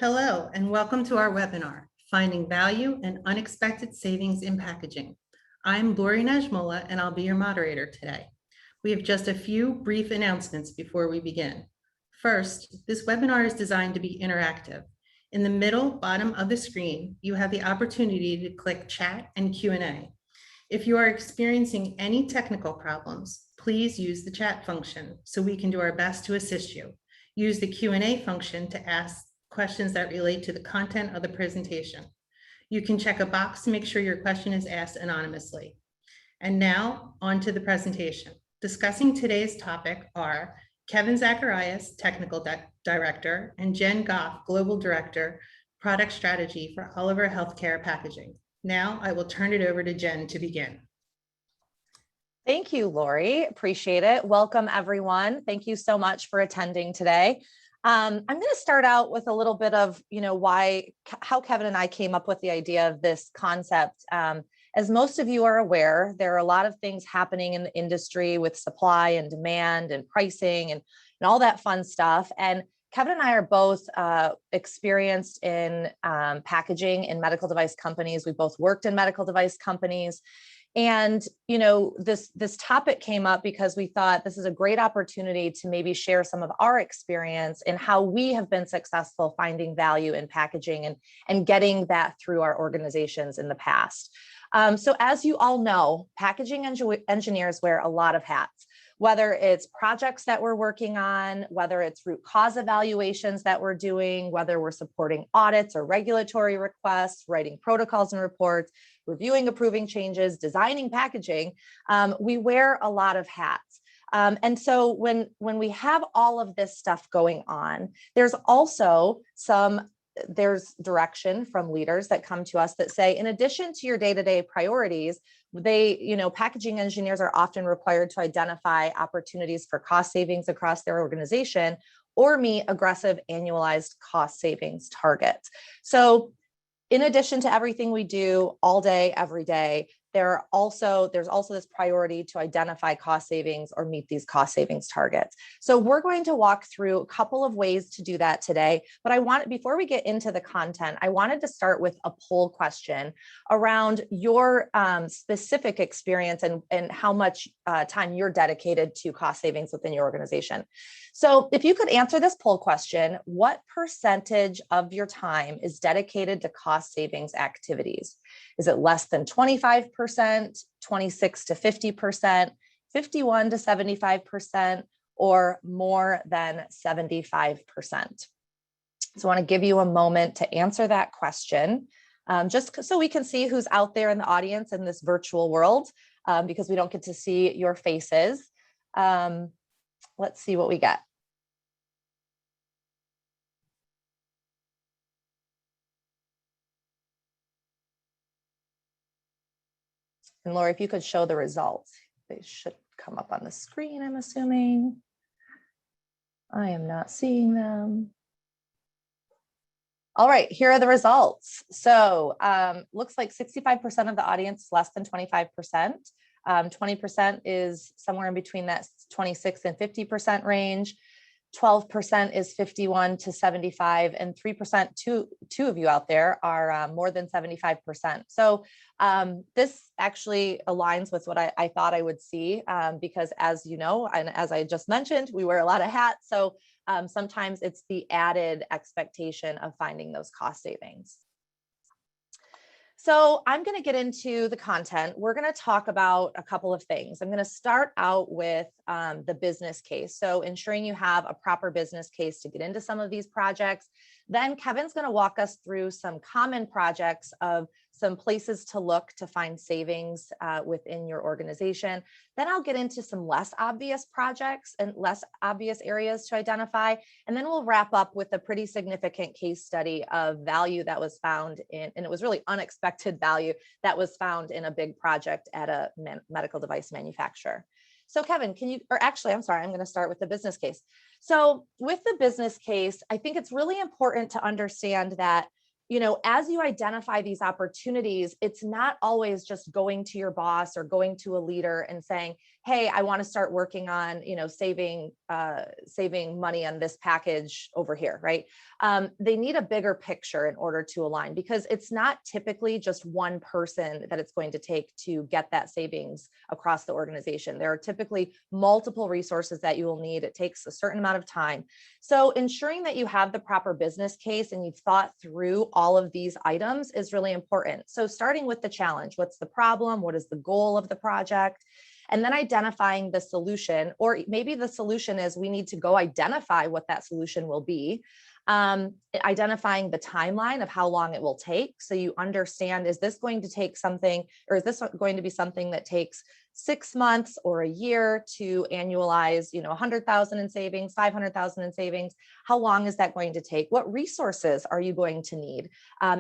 Hello, and welcome to our webinar, Finding Value and Unexpected Savings in Packaging. I'm Lori Najmola, and I'll be your moderator today. We have just a few brief announcements before we begin. First, this webinar is designed to be interactive. In the middle bottom of the screen, you have the opportunity to click Chat and Q&A. If you are experiencing any technical problems, please use the chat function so we can do our best to assist you. Use the Q&A function to ask questions that relate to the content of the presentation. You can check a box to make sure your question is asked anonymously. And now on to the presentation. Discussing today's topic are Kevin Zacharias, Technical Director, and Jen Goff, Global Director, Product Strategy for Oliver Healthcare Packaging. Now I will turn it over to Jen to begin. Thank you, Lori. Appreciate it. Welcome, everyone. Thank you so much for attending today. I'm going to start out with a little bit of, how Kevin and I came up with the idea of this concept. As most of you are aware, there are a lot of things happening in the industry with supply and demand and pricing and all that fun stuff. And Kevin and I are both experienced in packaging in medical device companies. We both worked in medical device companies. And, this topic came up because we thought this is a great opportunity to maybe share some of our experience in how we have been successful finding value in packaging and getting that through our organizations in the past. So as you all know, packaging engineers wear a lot of hats, whether it's projects that we're working on, whether it's root cause evaluations that we're doing, whether we're supporting audits or regulatory requests, writing protocols and reports, reviewing, approving changes, designing packaging, we wear a lot of hats. And so when we have all of this stuff going on, there's also there's direction from leaders that come to us that say, in addition to your day-to-day priorities, packaging engineers are often required to identify opportunities for cost savings across their organization or meet aggressive annualized cost savings targets. So in addition to everything we do all day, every day, there's also this priority to identify cost savings or meet these cost savings targets. So we're going to walk through a couple of ways to do that today. But before we get into the content, I wanted to start with a poll question around your specific experience and how much time you're dedicated to cost savings within your organization. So if you could answer this poll question, what percentage of your time is dedicated to cost savings activities? Is it less than 25%, 26 to 50%, 51 to 75%, or more than 75%? So I want to give you a moment to answer that question, just so we can see who's out there in the audience in this virtual world, because we don't get to see your faces. Let's see what we get. And Lori, if you could show the results, they should come up on the screen, I'm assuming. I am not seeing them. All right, here are the results. So looks like 65% of the audience, less than 25%. 20% is somewhere in between that 26 and 50% range. 12% is 51 to 75, and 3%, two of you out there are more than 75%. So this actually aligns with what I thought I would see, because as you know, and as I just mentioned, we wear a lot of hats. So sometimes it's the added expectation of finding those cost savings. So I'm going to get into the content. We're going to talk about a couple of things. I'm going to start out with the business case. So ensuring you have a proper business case to get into some of these projects. Then Kevin's going to walk us through some common projects of some places to look to find savings within your organization. Then I'll get into some less obvious projects and less obvious areas to identify. And then we'll wrap up with a pretty significant case study of value that was found in, and it was really unexpected value that was found in a big project at a medical device manufacturer. So Kevin, I'm going to start with the business case. So with the business case, I think it's really important to understand that as you identify these opportunities, it's not always just going to your boss or going to a leader and saying, hey, I want to start working on, saving money on this package over here, right? They need a bigger picture in order to align, because it's not typically just one person that it's going to take to get that savings across the organization. There are typically multiple resources that you will need. It takes a certain amount of time. So ensuring that you have the proper business case and you've thought through all of these items is really important. So starting with the challenge, what's the problem? What is the goal of the project? And then identifying the solution, or maybe the solution is we need to go identify what that solution will be. Identifying the timeline of how long it will take. So you understand, is this going to take something, or is this going to be something that takes 6 months or a year to annualize, 100,000 in savings, 500,000 in savings? How long is that going to take? What resources are you going to need?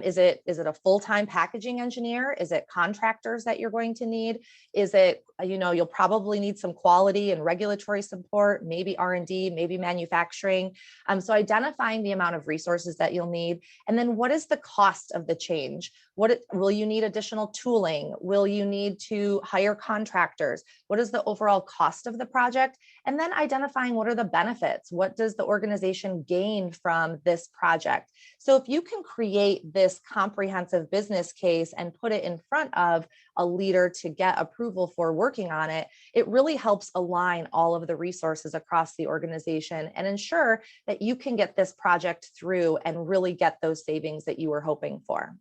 Is it a full-time packaging engineer? Is it contractors that you're going to need? Is it, you'll probably need some quality and regulatory support, maybe R&D, maybe manufacturing. So identifying the amount of resources that you'll need. And then what is the cost of the change? Will you need additional tooling? Will you need to hire contractors? What is the overall cost of the project? And then identifying what are the benefits? What does the organization gain from this project? So if you can create this comprehensive business case and put it in front of a leader to get approval for working on it, it really helps align all of the resources across the organization and ensure that you can get this project through and really get those savings that you were hoping for.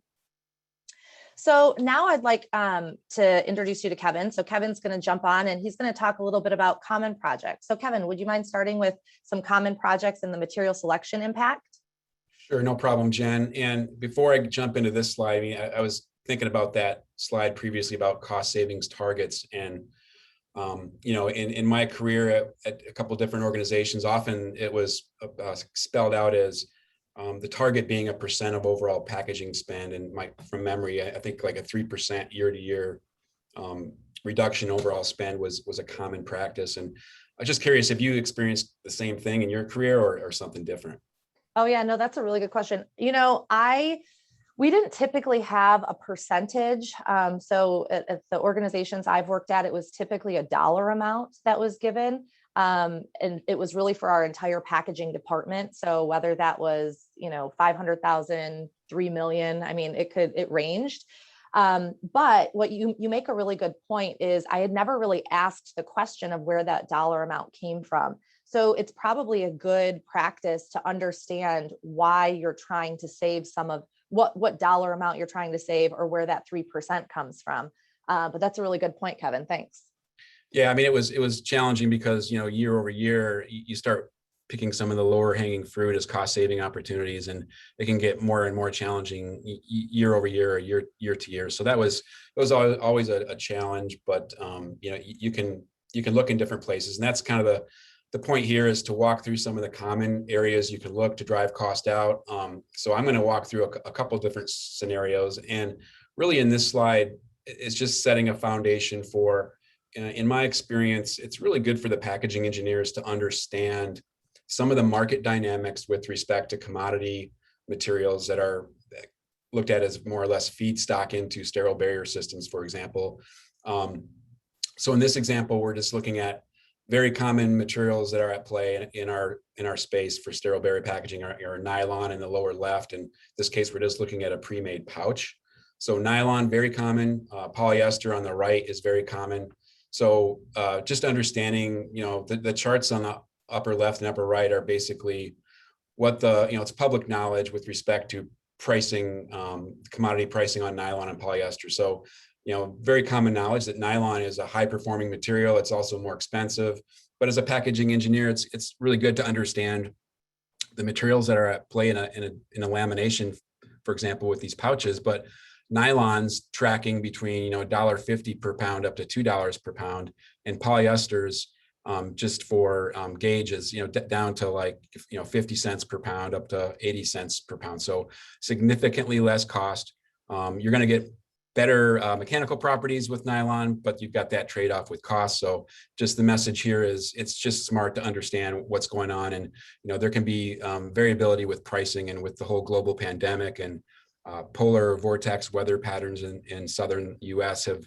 So now I'd like to introduce you to Kevin. So Kevin's going to jump on and he's going to talk a little bit about common projects. So Kevin, would you mind starting with some common projects and the material selection impact? Sure, no problem, Jen. And before I jump into this slide, I was thinking about that slide previously about cost savings targets. And, in my career at a couple of different organizations, often it was spelled out as the target being a percent of overall packaging spend. And from memory, I think like a 3% year to year reduction overall spend was a common practice. And I'm just curious if you experienced the same thing in your career or something different. Oh yeah, no, that's a really good question. We didn't typically have a percentage. So at the organizations I've worked at, it was typically a dollar amount that was given. And it was really for our entire packaging department. So whether that was, 500,000, 3 million, it ranged. But what you make a really good point is I had never really asked the question of where that dollar amount came from. So it's probably a good practice to understand why you're trying to save some of what dollar amount you're trying to save or where that 3% comes from. But that's a really good point, Kevin. Thanks. Yeah, it was challenging because, year over year, you start picking some of the lower hanging fruit as cost saving opportunities, and it can get more and more challenging year over year or year to year. So it was always a challenge, but you can look in different places, and that's kind of the point here is to walk through some of the common areas you can look to drive cost out. So I'm going to walk through a couple of different scenarios, and really in this slide, it's just setting a foundation for, in my experience, it's really good for the packaging engineers to understand some of the market dynamics with respect to commodity materials that are looked at as more or less feedstock into sterile barrier systems, for example. So in this example, we're just looking at very common materials that are at play in our space for sterile barrier packaging are nylon in the lower left. In this case, we're just looking at a pre-made pouch. So nylon, very common. Polyester on the right is very common. So just understanding, the charts on the upper left and upper right are basically what it's public knowledge with respect to pricing, commodity pricing on nylon and polyester. So very common knowledge that nylon is a high performing material. It's also more expensive, but as a packaging engineer, it's really good to understand the materials that are at play in a lamination, for example, with these pouches. But nylon's tracking between $1.50 per pound up to $2 per pound, and polyesters just for gauges, down to 50 cents per pound up to 80 cents per pound. So significantly less cost. You're going to get better mechanical properties with nylon, but you've got that trade-off with cost. So just the message here is it's just smart to understand what's going on. And, there can be variability with pricing and with the whole global pandemic and polar vortex weather patterns in southern US have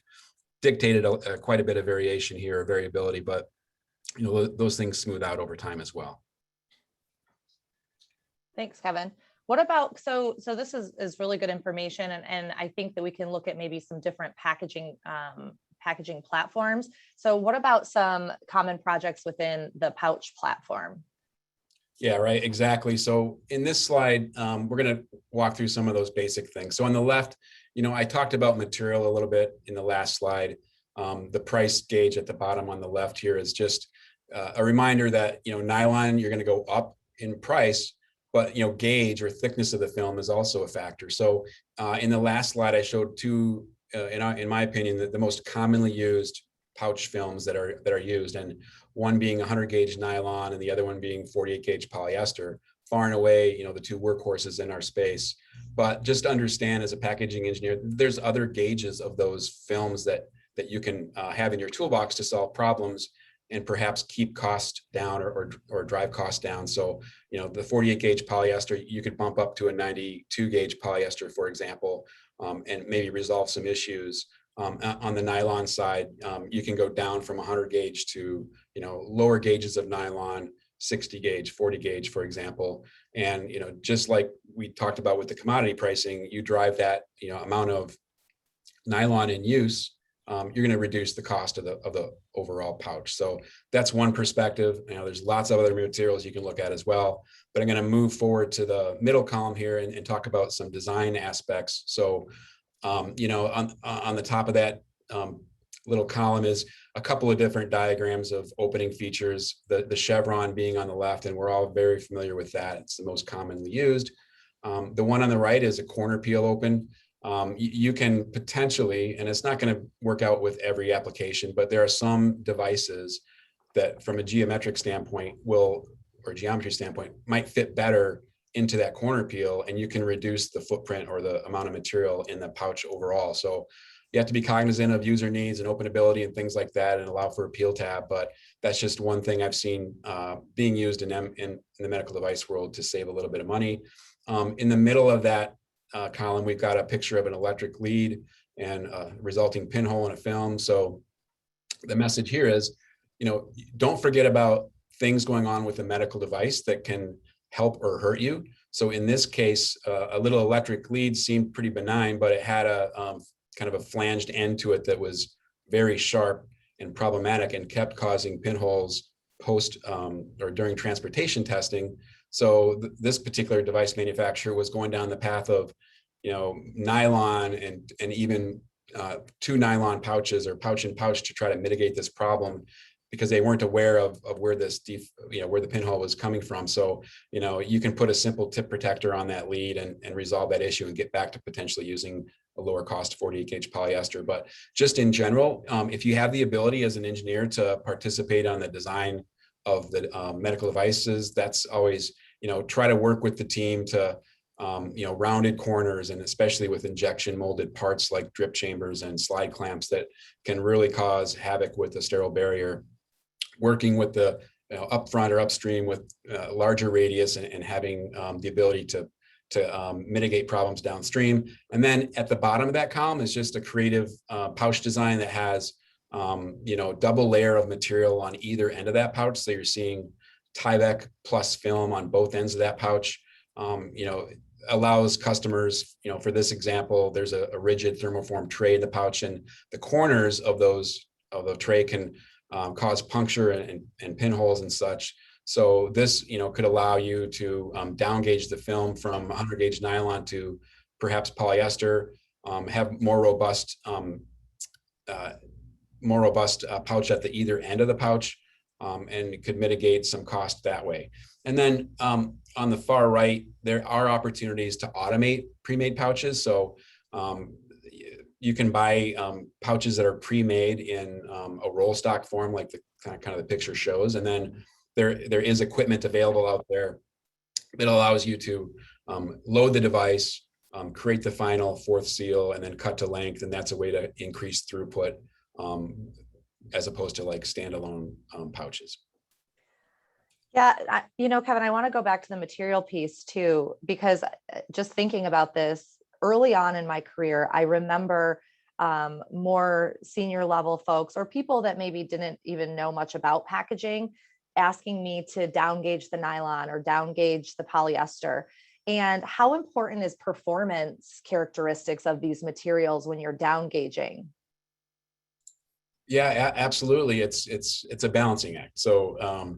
dictated quite a bit of variation here, or variability, but those things smooth out over time as well. Thanks, Kevin. What about, so this is really good information, and I think that we can look at maybe some different packaging platforms. So what about some common projects within the pouch platform? Yeah, right, exactly. So in this slide, we're going to walk through some of those basic things. So on the left, I talked about material a little bit in the last slide. The price gauge at the bottom on the left here is just a reminder that, nylon, you're going to go up in price, but, gauge or thickness of the film is also a factor. So in the last slide, I showed two, in my opinion, the most commonly used pouch films that are used, and one being 100 gauge nylon and the other one being 48 gauge polyester, far and away, the two workhorses in our space. But just understand, as a packaging engineer, there's other gauges of those films that you can have in your toolbox to solve problems and perhaps keep cost down or drive costs down. So, the 48 gauge polyester, you could bump up to a 92 gauge polyester, for example, and maybe resolve some issues. On the nylon side, you can go down from 100 gauge to, lower gauges of nylon, 60 gauge, 40 gauge, for example. And, just like we talked about with the commodity pricing, you drive that, amount of nylon in use, you're going to reduce the cost of the overall pouch. So that's one perspective. There's lots of other materials you can look at as well, but I'm going to move forward to the middle column here and talk about some design aspects. So, on the top of that little column is a couple of different diagrams of opening features, the chevron being on the left, and we're all very familiar with that. It's the most commonly used. The one on the right is a corner peel open. You can potentially, and it's not going to work out with every application, but there are some devices that from a geometric standpoint or geometry standpoint might fit better into that corner peel, and you can reduce the footprint or the amount of material in the pouch overall. So you have to be cognizant of user needs and openability and things like that and allow for a peel tab, but that's just one thing I've seen being used in the medical device world to save a little bit of money. In the middle of that column, we've got a picture of an electric lead and a resulting pinhole in a film. So the message here is, don't forget about things going on with a medical device that can help or hurt you. So in this case, a little electric lead seemed pretty benign, but it had a kind of a flanged end to it that was very sharp and problematic and kept causing pinholes post or during transportation testing. So this particular device manufacturer was going down the path of, nylon and even two nylon pouches or pouch and pouch to try to mitigate this problem, because they weren't aware of where this where the pinhole was coming from. So, you can put a simple tip protector on that lead and resolve that issue and get back to potentially using a lower cost 48 gauge polyester. But just in general, if you have the ability as an engineer to participate on the design of the medical devices, that's always, try to work with the team to, rounded corners, and especially with injection molded parts like drip chambers and slide clamps that can really cause havoc with the sterile barrier. Working with the upfront or upstream with larger radius and having the ability to mitigate problems downstream. And then at the bottom of that column is just a creative pouch design that has double layer of material on either end of that pouch. So you're seeing Tyvek plus film on both ends of that pouch. Allows customers, for this example, there's a rigid thermoform tray in the pouch, and the corners of the tray can cause puncture and pinholes and such. So this, could allow you to down gauge the film from 100 gauge nylon to perhaps polyester, have more robust pouch at the either end of the pouch, and it could mitigate some cost that way. And then on the far right, there are opportunities to automate pre-made pouches. So you can buy pouches that are pre-made in a roll stock form, like the kind of the picture shows. And then there is equipment available out there that allows you to load the device, create the final fourth seal, and then cut to length. And that's a way to increase throughput as opposed to like standalone pouches. Yeah, Kevin, I want to go back to the material piece too, because just thinking about this, early on in my career, I remember more senior level folks or people that maybe didn't even know much about packaging asking me to down gauge the nylon or down gauge the polyester. And how important is performance characteristics of these materials when you're down gauging? Yeah, absolutely. It's a balancing act. So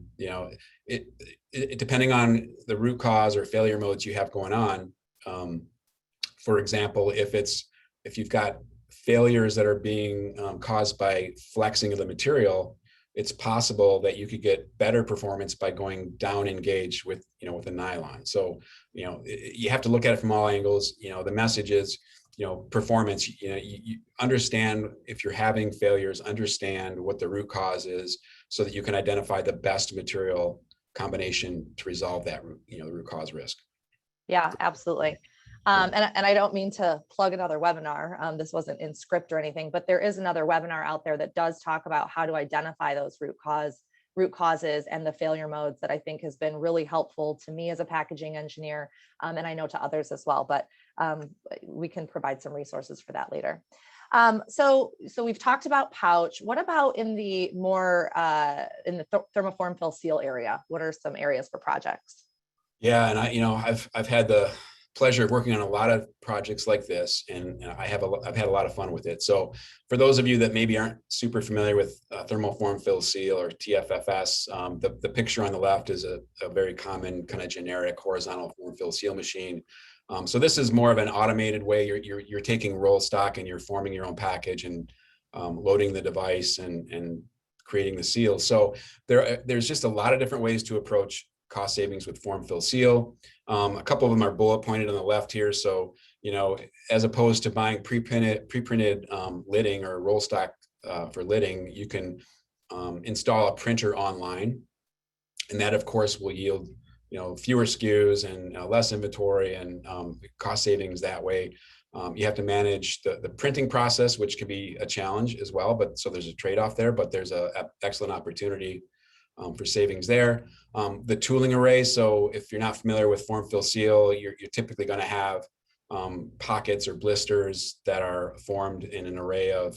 it depending on the root cause or failure modes you have going on. For example, if you've got failures that are being caused by flexing of the material, it's possible that you could get better performance by going down in gauge with with a nylon. So you have to look at it from all angles. The message is performance. You understand if you're having failures, understand what the root cause is, so that you can identify the best material combination to resolve that the root cause risk. Yeah, absolutely. And I don't mean to plug another webinar. This wasn't in script or anything, but there is another webinar out there that does talk about how to identify those root causes and the failure modes that I think has been really helpful to me as a packaging engineer. And I know to others as well, but we can provide some resources for that later. So we've talked about pouch. What about in the more in the thermoform fill seal area? What are some areas for projects? Yeah, and I've had the pleasure of working on a lot of projects like this, and I've had a lot of fun with it. So for those of you that maybe aren't super familiar with thermoform fill seal or TFFS, the picture on the left is a very common kind of generic horizontal form fill seal machine. So this is more of an automated way. You're taking roll stock and you're forming your own package and loading the device and creating the seal. So there's just a lot of different ways to approach cost savings with form fill seal. A couple of them are bullet pointed on the left here. So, as opposed to buying pre-printed lidding or roll stock for lidding, you can install a printer online, and that of course will yield fewer SKUs and less inventory and cost savings that way. You have to manage the printing process, which can be a challenge as well, but so there's a trade-off there, but there's an excellent opportunity for savings there. The tooling array. So if you're not familiar with form fill seal, you're typically going to have pockets or blisters that are formed in an array of,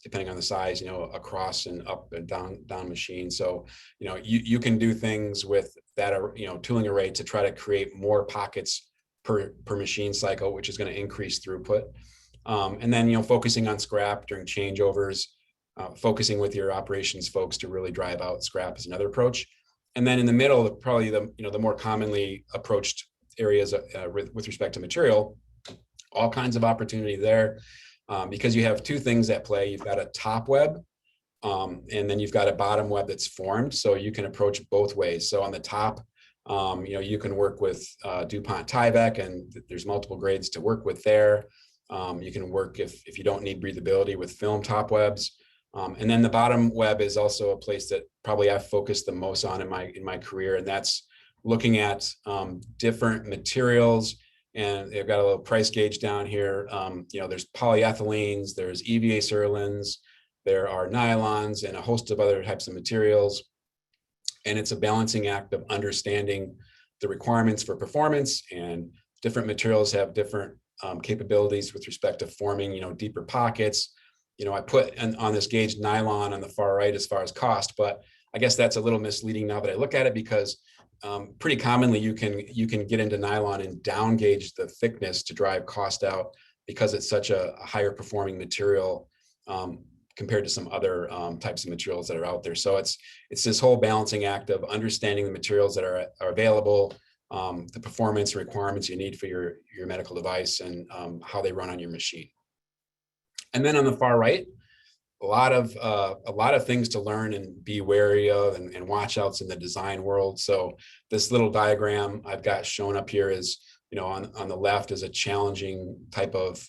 depending on the size, across and up and down machine. So you can do things with that tooling array to try to create more pockets per machine cycle, which is going to increase throughput. And then focusing on scrap during changeovers. Focusing with your operations folks to really drive out scrap is another approach. And then in the middle, probably the more commonly approached areas with respect to material, all kinds of opportunity there, because you have two things at play. You've got a top web, and then you've got a bottom web that's formed. So you can approach both ways. So on the top, you can work with DuPont Tyvek, and there's multiple grades to work with there. You can work if you don't need breathability with film top webs. And then the bottom web is also a place that probably I've focused the most on in my career, and that's looking at different materials. And they've got a little price gauge down here. There's polyethylenes, there's EVA surlins, there are nylons, and a host of other types of materials. And it's a balancing act of understanding the requirements for performance, and different materials have different capabilities with respect to forming, deeper pockets. I put on this gauge nylon on the far right as far as cost, but I guess that's a little misleading now that I look at it, because pretty commonly you can get into nylon and down gauge the thickness to drive cost out, because it's such a higher performing material compared to some other types of materials that are out there. So it's this whole balancing act of understanding the materials that are available, the performance requirements you need for your medical device, and how they run on your machine. And then on the far right, a lot of things to learn and be wary of, and watch outs in the design world. So this little diagram I've got shown up here is, on the left is a challenging type of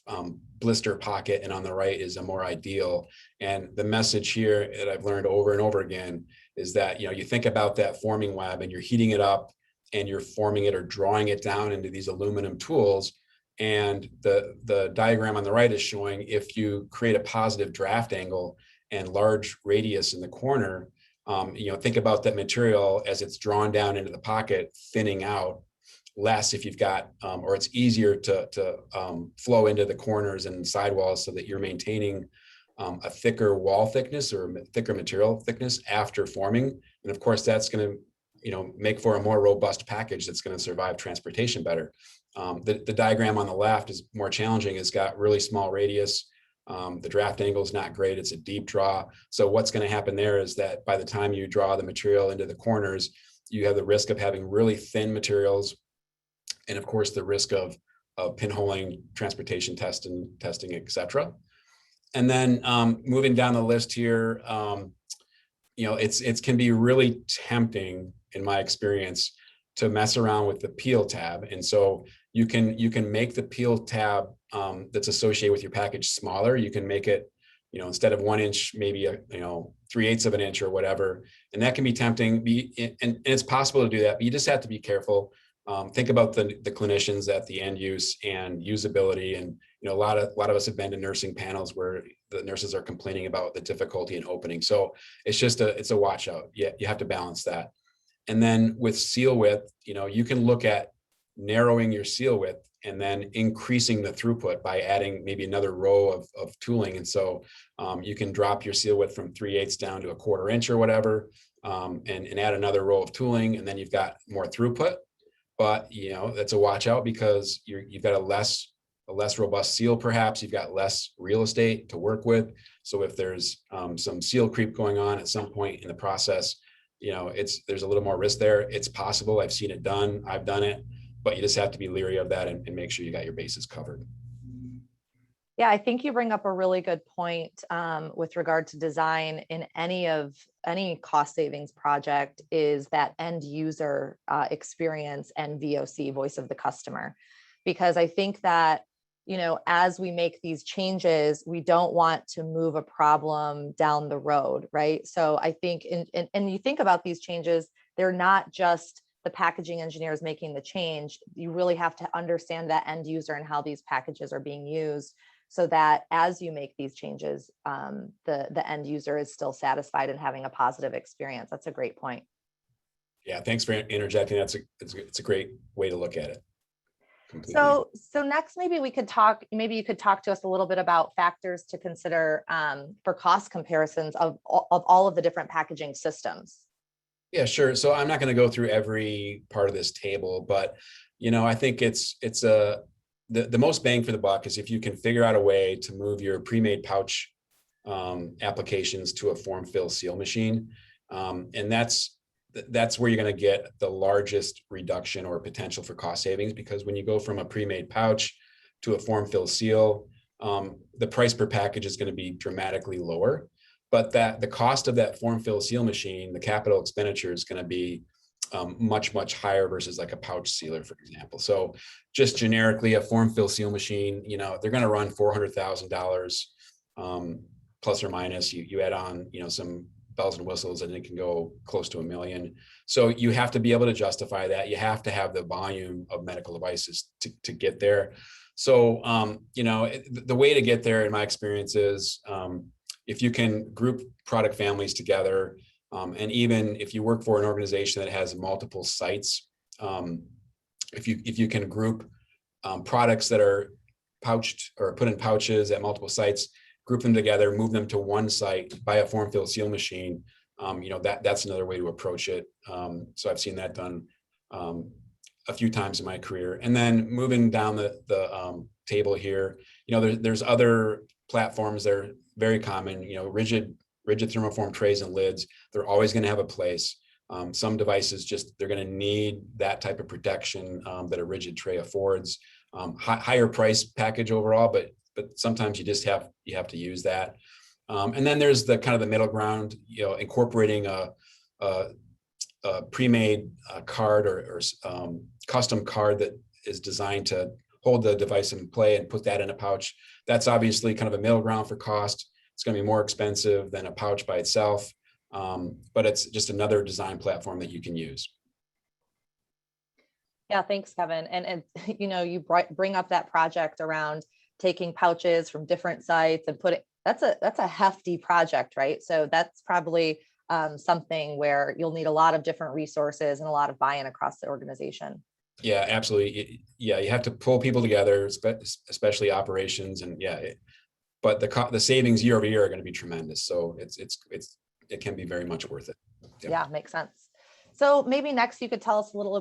blister pocket, and on the right is a more ideal. And the message here that I've learned over and over again is that, you think about that forming web and you're heating it up and you're forming it or drawing it down into these aluminum tools. And the diagram on the right is showing if you create a positive draft angle and large radius in the corner, think about that material as it's drawn down into the pocket, thinning out. less if you've got, or it's easier to flow into the corners and sidewalls so that you're maintaining a thicker wall thickness or thicker material thickness after forming. And of course, that's going to, make for a more robust package that's going to survive transportation better. The diagram on the left is more challenging. It's got really small radius. The draft angle is not great. It's a deep draw. So what's going to happen there is that by the time you draw the material into the corners, you have the risk of having really thin materials. And of course, the risk of pinholing, transportation testing, et cetera. And then moving down the list here, it can be really tempting, in my experience, to mess around with the peel tab. And so you can make the peel tab that's associated with your package smaller. You can make it, instead of 1 inch, maybe 3/8 of an inch or whatever. And that can be tempting. And it's possible to do that, but you just have to be careful. Think about the clinicians at the end use and usability. And a lot of us have been to nursing panels where the nurses are complaining about the difficulty in opening. So it's a watch out. You have to balance that. And then with seal width, you can look at narrowing your seal width and then increasing the throughput by adding maybe another row of tooling. And so you can drop your seal width from 3/8 down to 1/4 inch or whatever, and add another row of tooling, and then you've got more throughput. But that's a watch out because you've got a less robust seal. Perhaps you've got less real estate to work with. So if there's some seal creep going on at some point in the process, there's a little more risk there. It's possible. I've seen it done. I've done it, but you just have to be leery of that and make sure you got your bases covered. Yeah, I think you bring up a really good point with regard to design in any cost savings project, is that end user experience and VOC, voice of the customer. Because I think that, as we make these changes, we don't want to move a problem down the road, right? So I think, and you think about these changes, they're not just the packaging engineers making the change. You really have to understand that end user and how these packages are being used, so that as you make these changes, the end user is still satisfied and having a positive experience. That's a great point. Yeah, thanks for interjecting. It's a great way to look at it. Completely. So next, maybe you could talk to us a little bit about factors to consider for cost comparisons of all of the different packaging systems. Yeah, sure. So I'm not going to go through every part of this table, but I think the most bang for the buck is if you can figure out a way to move your pre-made pouch applications to a form fill seal machine, and that's where you're going to get the largest reduction or potential for cost savings. Because when you go from a pre-made pouch to a form fill seal, the price per package is going to be dramatically lower. But the cost of that form fill seal machine, the capital expenditure, is going to be much, much higher versus like a pouch sealer, for example. So just generically, a form fill seal machine, they're going to run $400,000 plus or minus. You add on, some bells and whistles, and it can go close to $1 million. So you have to be able to justify that. You have to have the volume of medical devices to get there. So, the way to get there, in my experience, is if you can group product families together, and even if you work for an organization that has multiple sites, if you can group products that are pouched or put in pouches at multiple sites, group them together, move them to one site, buy a form fill seal machine, that's another way to approach it. So I've seen that done a few times in my career. And then moving down the table here, there's other platforms that are very common, rigid thermoform trays and lids. They're always going to have a place. Some devices they're going to need that type of protection that a rigid tray affords. Higher price package overall, but sometimes you have to use that. And then there's the kind of the middle ground, incorporating a pre-made card or custom card that is designed to hold the device in play and put that in a pouch. That's obviously kind of a middle ground for cost. It's going to be more expensive than a pouch by itself, but it's just another design platform that you can use. Yeah, thanks, Kevin. And you bring up that project around taking pouches from different sites and that's a hefty project, right? So that's probably something where you'll need a lot of different resources and a lot of buy-in across the organization. Yeah, absolutely. Yeah, you have to pull people together, especially operations, and but the savings year over year are going to be tremendous. So it can be very much worth it. Yeah, makes sense. So maybe next you could tell us a little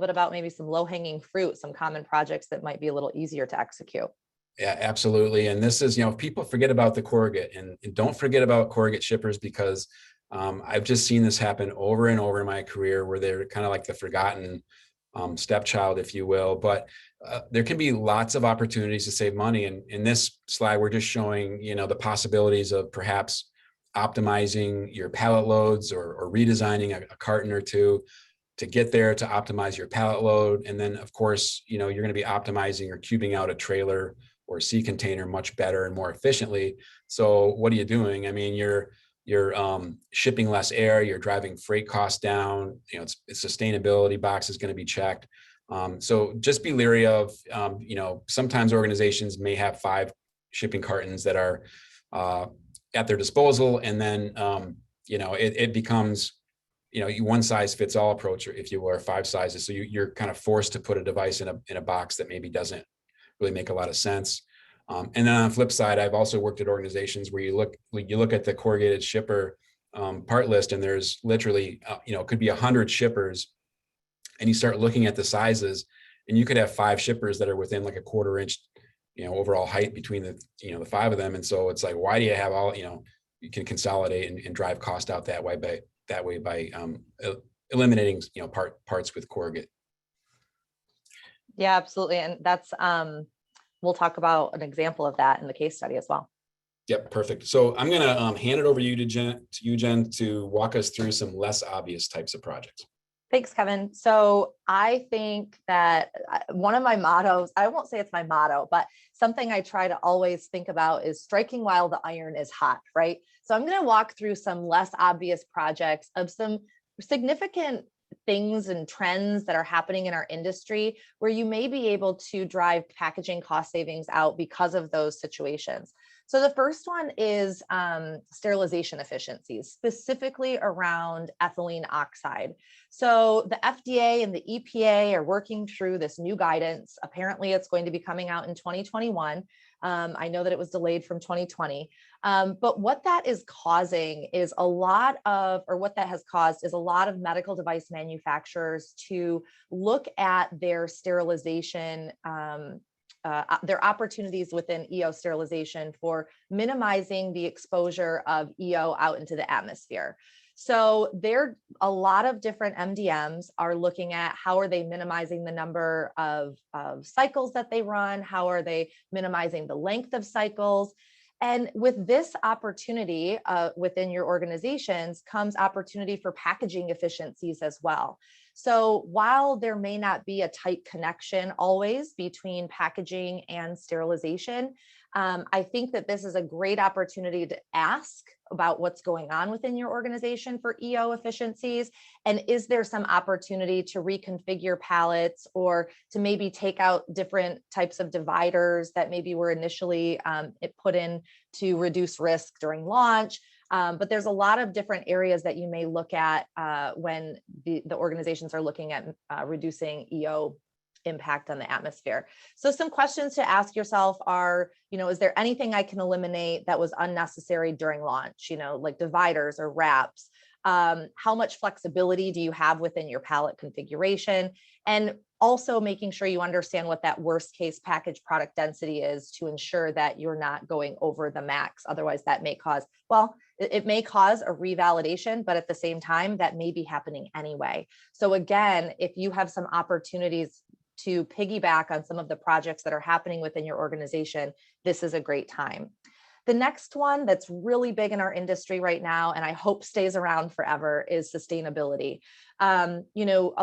bit about maybe some low-hanging fruit, some common projects that might be a little easier to execute. Yeah, absolutely. And this is, people forget about the corrugate, and don't forget about corrugate shippers, because I've just seen this happen over and over in my career, where they're kind of like the forgotten stepchild, if you will. But there can be lots of opportunities to save money. And in this slide, we're just showing, the possibilities of perhaps optimizing your pallet loads, or redesigning a carton or two to get there to optimize your pallet load. And then, of course, you're going to be optimizing or cubing out a trailer or sea container much better and more efficiently. So what are you doing? I mean, you're shipping less air, you're driving freight costs down, it's sustainability box is going to be checked. So just be leery of, sometimes organizations may have 5 shipping cartons that are at their disposal. And then, it becomes, one size fits all approach, or if you will, or 5 sizes. So you're kind of forced to put a device in a box that maybe doesn't really make a lot of sense. And then on the flip side, I've also worked at organizations where you look at the corrugated shipper part list, and there's literally, it could be 100 shippers, and you start looking at the sizes, and you could have 5 shippers that are within like a 1/4 inch, overall height between the 5 of them. And so it's like, why do you have all, you can consolidate and drive cost out that way by eliminating, parts with corrugate. Yeah, absolutely. And that's, we'll talk about an example of that in the case study as well. Yep, perfect. So I'm going to hand it over to Jen, to walk us through some less obvious types of projects. Thanks, Kevin. So I think that one of my mottos, I won't say it's my motto, but something I try to always think about is striking while the iron is hot, right? So I'm going to walk through some less obvious projects of some significant things and trends that are happening in our industry where you may be able to drive packaging cost savings out because of those situations. So the first one is sterilization efficiencies, specifically around ethylene oxide. So the FDA and the EPA are working through this new guidance. Apparently it's going to be coming out in 2021. I know that it was delayed from 2020. But what that is causing is what that has caused is a lot of medical device manufacturers to look at their sterilization, their opportunities within EO sterilization for minimizing the exposure of EO out into the atmosphere. So a lot of different MDMs are looking at how are they minimizing the number of cycles that they run, how are they minimizing the length of cycles. And with this opportunity within your organizations comes opportunity for packaging efficiencies as well. So while there may not be a tight connection always between packaging and sterilization, I think that this is a great opportunity to ask about what's going on within your organization for EO efficiencies. And is there some opportunity to reconfigure pallets or to maybe take out different types of dividers that maybe were initially put in to reduce risk during launch? But there's a lot of different areas that you may look at when the organizations are looking at reducing EO impact on the atmosphere. So some questions to ask yourself are, is there anything I can eliminate that was unnecessary during launch, like dividers or wraps? How much flexibility do you have within your pallet configuration? And also making sure you understand what that worst case package product density is to ensure that you're not going over the max. Otherwise that may cause, it may cause a revalidation, but at the same time, that may be happening anyway. So again, if you have some opportunities to piggyback on some of the projects that are happening within your organization, this is a great time. The next one that's really big in our industry right now, and I hope stays around forever, is sustainability. A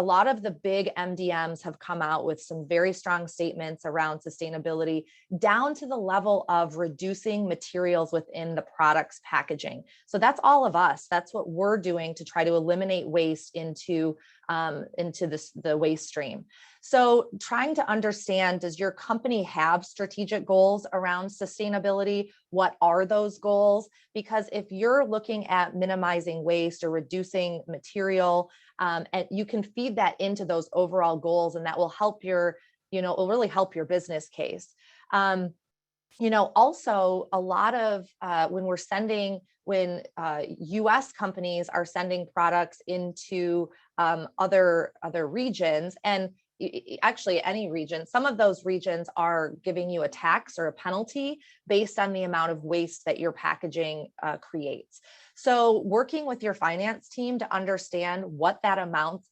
lot of the big MDMs have come out with some very strong statements around sustainability, down to the level of reducing materials within the product's packaging. So that's all of us. That's what we're doing to try to eliminate waste into the waste stream. So trying to understand, does your company have strategic goals around sustainability? What what are those goals? Because if you're looking at minimizing waste or reducing material, and you can feed that into those overall goals, and that will help your, will really help your business case. Also a lot of when US companies are sending products into other regions, and actually any region, some of those regions are giving you a tax or a penalty based on the amount of waste that your packaging creates. So working with your finance team to understand what that amount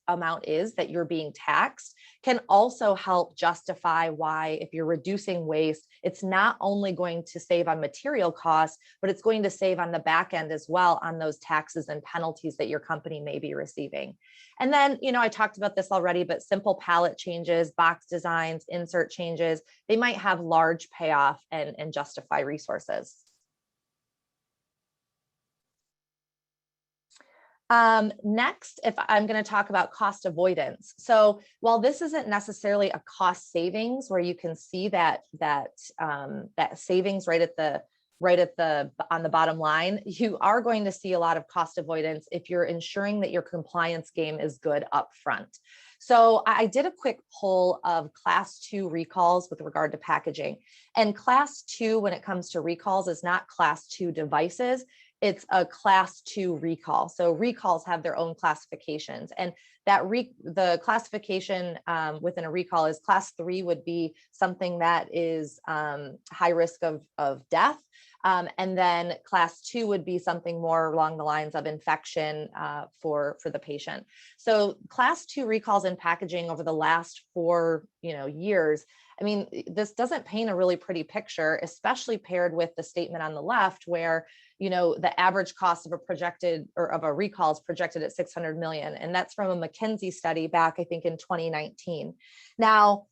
is that you're being taxed can also help justify why, if you're reducing waste, it's not only going to save on material costs, but it's going to save on the back end as well on those taxes and penalties that your company may be receiving. And then, I talked about this already, but simple pallet changes, box designs, insert changes, they might have large payoff and justify resources. Next, if I'm going to talk about cost avoidance. So while this isn't necessarily a cost savings where you can see that savings right at the on the bottom line, you are going to see a lot of cost avoidance if you're ensuring that your compliance game is good up front. So I did a quick poll of class 2 recalls with regard to packaging, and class 2 when it comes to recalls is not class 2 devices. It's a class 2 recall. So recalls have their own classifications, and the classification within a recall is class 3 would be something that is high risk of death. And then class 2 would be something more along the lines of infection for the patient. So class 2 recalls in packaging over the last 4 years, I mean, this doesn't paint a really pretty picture, especially paired with the statement on the left where, the average cost of a recall is projected at 600 million. And that's from a McKinsey study back, I think, in 2019. Now,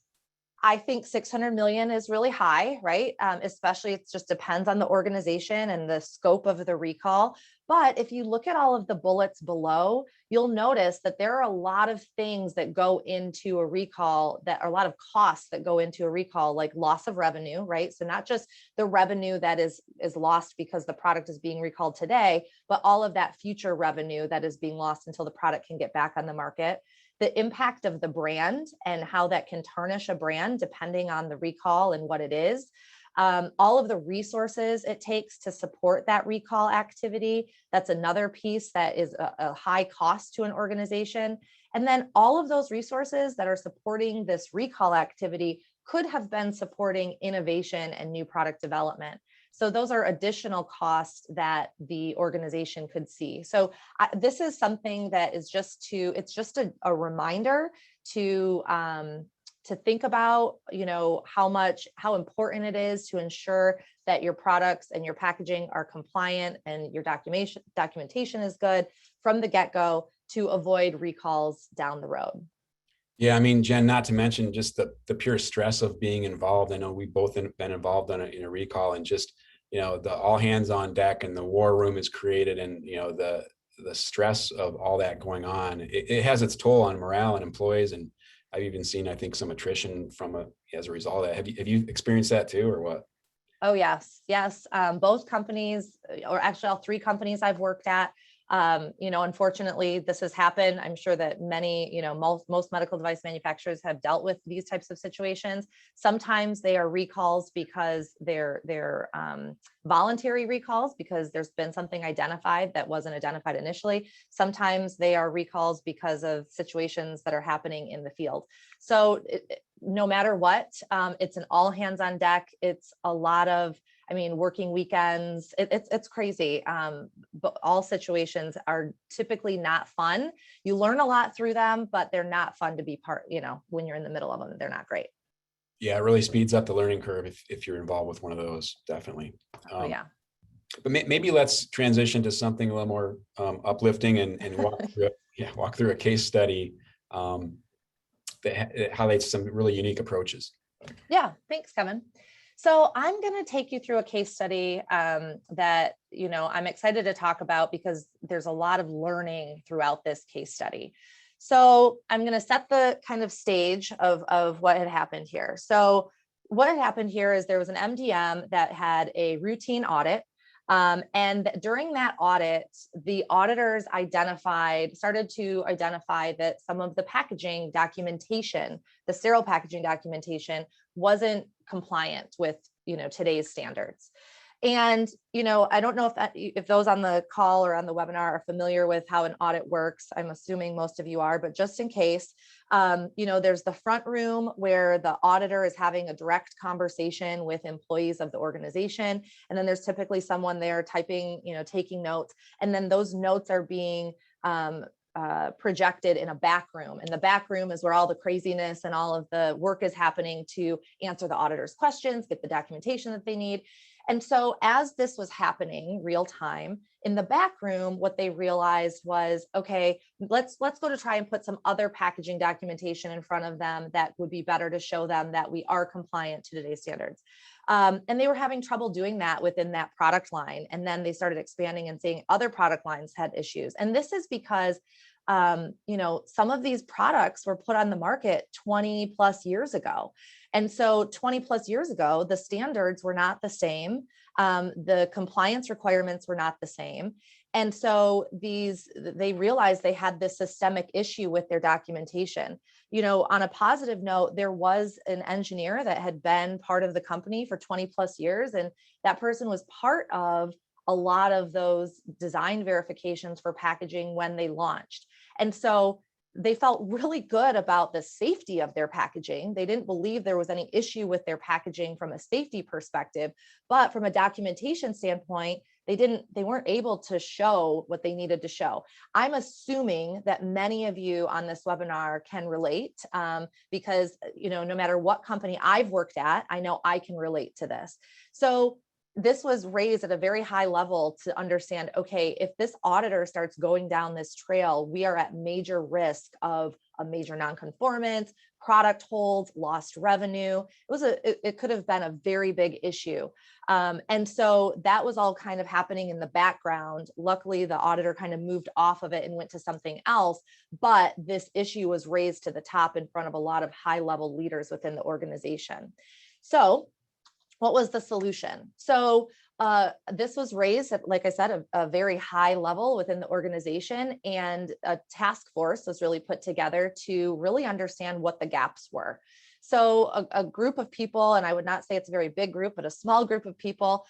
I think 600 million is really high, right? Especially it just depends on the organization and the scope of the recall. But if you look at all of the bullets below, you'll notice that there are a lot of things that go into a recall, that are a lot of costs that go into a recall, like loss of revenue, right? So not just the revenue that is lost because the product is being recalled today, but all of that future revenue that is being lost until the product can get back on the market. The impact of the brand and how that can tarnish a brand depending on the recall and what it is. All of the resources it takes to support that recall activity. That's another piece that is a high cost to an organization. And then all of those resources that are supporting this recall activity could have been supporting innovation and new product development. So those are additional costs that the organization could see. So this is something that is just a reminder to think about, how important it is to ensure that your products and your packaging are compliant and your documentation is good from the get-go to avoid recalls down the road. Yeah, I mean, Jen, not to mention just the pure stress of being involved. I know we've both been involved in a recall, and just, the all hands on deck and the war room is created, and, the stress of all that going on, it has its toll on morale and employees. And I've even seen, I think, some attrition as a result of that. Have you experienced that too, or what? Oh, yes. Both companies, or actually all 3 companies I've worked at, unfortunately, this has happened. I'm sure that many, most medical device manufacturers have dealt with these types of situations. Sometimes they are recalls because they're voluntary recalls because there's been something identified that wasn't identified initially. Sometimes they are recalls because of situations that are happening in the field. So no matter what, it's an all hands on deck. It's a lot of, working weekends, it's crazy. But all situations are typically not fun. You learn a lot through them, but they're not fun to be part, when you're in the middle of them, they're not great. Yeah, it really speeds up the learning curve if you're involved with one of those, definitely. Yeah. But maybe let's transition to something a little more uplifting and walk through a case study that highlights some really unique approaches. Yeah, thanks, Kevin. So I'm going to take you through a case study that, I'm excited to talk about because there's a lot of learning throughout this case study. So I'm going to set the kind of stage of what had happened here. So what had happened here is there was an MDM that had a routine audit. And during that audit, the auditors started to identify that some of the packaging documentation, the sterile packaging documentation, wasn't compliant with, today's standards. And, I don't know if those on the call or on the webinar are familiar with how an audit works. I'm assuming most of you are, but just in case, there's the front room where the auditor is having a direct conversation with employees of the organization. And then there's typically someone there typing, taking notes. And then those notes are being projected in a back room. And the back room is where all the craziness and all of the work is happening to answer the auditor's questions, get the documentation that they need. And so as this was happening real time in the back room, what they realized was, okay, let's go to try and put some other packaging documentation in front of them that would be better to show them that we are compliant to today's standards. And they were having trouble doing that within that product line. And then they started expanding and seeing other product lines had issues. And this is because some of these products were put on the market 20 plus years ago. And so 20 plus years ago, the standards were not the same. The compliance requirements were not the same. And so they realized they had this systemic issue with their documentation. On a positive note, there was an engineer that had been part of the company for 20 plus years. And that person was part of a lot of those design verifications for packaging when they launched. And so they felt really good about the safety of their packaging. They didn't believe there was any issue with their packaging from a safety perspective, but from a documentation standpoint, they weren't able to show what they needed to show. I'm assuming that many of you on this webinar can relate because, no matter what company I've worked at, I know I can relate to this. So this was raised at a very high level to understand, okay, if this auditor starts going down this trail, we are at major risk of a major nonconformance, product holds, lost revenue. It could have been a very big issue. And so that was all kind of happening in the background. Luckily, the auditor kind of moved off of it and went to something else, but this issue was raised to the top in front of a lot of high-level leaders within the organization. So what was the solution? So this was raised at, like I said, a very high level within the organization, and a task force was really put together to really understand what the gaps were. So a group of people, and I would not say it's a very big group, but a small group of people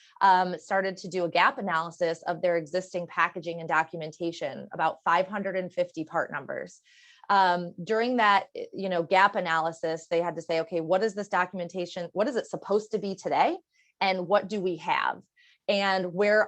started to do a gap analysis of their existing packaging and documentation, about 550 part numbers. During that, gap analysis, they had to say, okay, what is this documentation? What is it supposed to be today? And what do we have? And where